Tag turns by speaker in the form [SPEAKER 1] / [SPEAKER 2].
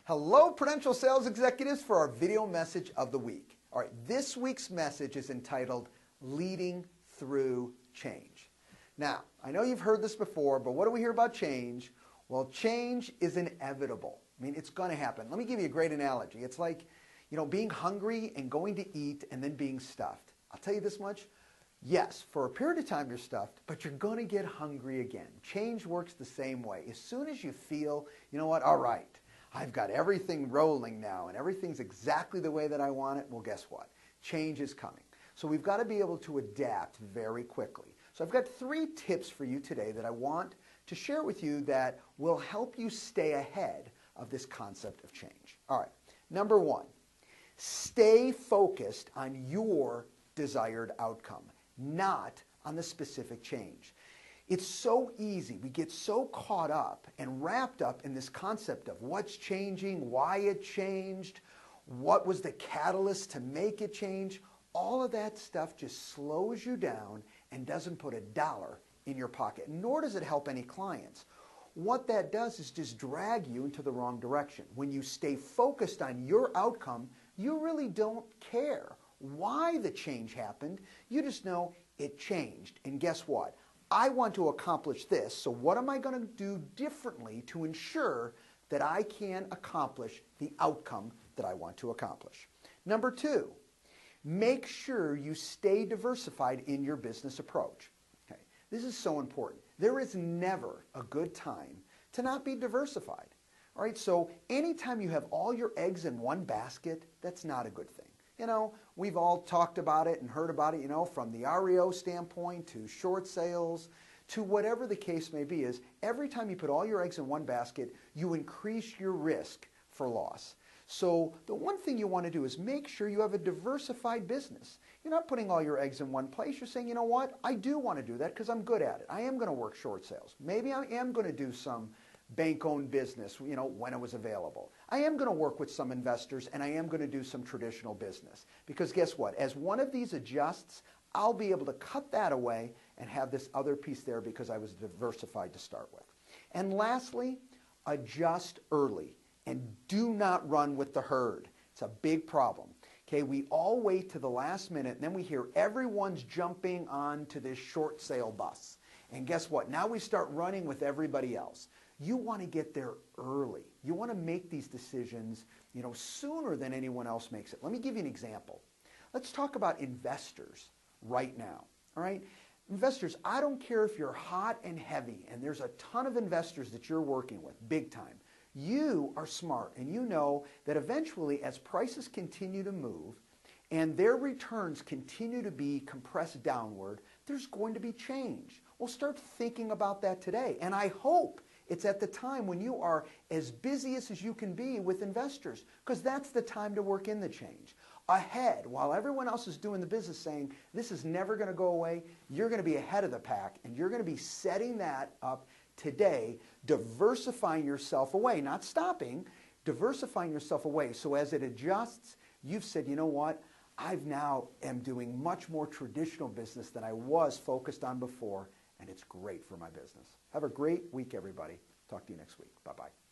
[SPEAKER 1] Hello, Prudential Sales Executives, for our video message of the week. All right, this week's message is entitled Leading Through Change. Now, I know you've heard this before, but what do we hear about change? Well, change is inevitable. I mean, it's going to happen. Let me give you a great analogy. It's like, being hungry and going to eat and then being stuffed. I'll tell you this much. Yes, for a period of time you're stuffed, but you're going to get hungry again. Change works the same way. As soon as you feel, all right, I've got everything rolling now and everything's exactly the way that I want it, well, guess what? Change is coming. So we've got to be able to adapt very quickly. So I've got 3 tips for you today that I want to share with you that will help you stay ahead of this concept of change. All right, number 1, stay focused on your desired outcome, not on the specific change. It's so easy. We get so caught up and wrapped up in this concept of what's changing, why it changed, what was the catalyst to make it change. All of that stuff just slows you down and doesn't put a dollar in your pocket, nor does it help any clients. What that does is just drag you into the wrong direction. When you stay focused on your outcome, you really don't care why the change happened. You just know it changed. And guess what? I want to accomplish this, so what am I going to do differently to ensure that I can accomplish the outcome that I want to accomplish? Number 2, make sure you stay diversified in your business approach. Okay, this is so important. There is never a good time to not be diversified. All right, so anytime you have all your eggs in one basket, that's not a good thing. We've all talked about it and heard about it, from the REO standpoint to short sales to whatever the case may be, is every time you put all your eggs in one basket, you increase your risk for loss. So the one thing you want to do is make sure you have a diversified business. You're not putting all your eggs in one place. You're saying, you know what, I do want to do that because I'm good at it. I am going to work short sales. Maybe I am going to do some bank-owned business, when it was available. I am going to work with some investors, and I am going to do some traditional business. Because guess what? As one of these adjusts, I'll be able to cut that away and have this other piece there because I was diversified to start with. And lastly, adjust early and do not run with the herd. It's a big problem. Okay, we all wait to the last minute, and then we hear everyone's jumping onto this short sale bus. And guess what? Now we start running with everybody else. You want to get there early. You want to make these decisions, sooner than anyone else makes it. Let me give you an example. Let's talk about investors right now. All right? Investors, I don't care if you're hot and heavy, and there's a ton of investors that you're working with, big time. You are smart, and you know that eventually, as prices continue to move and their returns continue to be compressed downward, there's going to be change. Well, start thinking about that today. And I hope it's at the time when you are as busy as you can be with investors, because that's the time to work in the change. Ahead, while everyone else is doing the business saying, this is never going to go away, you're going to be ahead of the pack, and you're going to be setting that up today, diversifying yourself away, not stopping, diversifying yourself away. So as it adjusts, you've said, you know what, I've now am doing much more traditional business than I was focused on before, and it's great for my business. Have a great week, everybody. Talk to you next week. Bye-bye.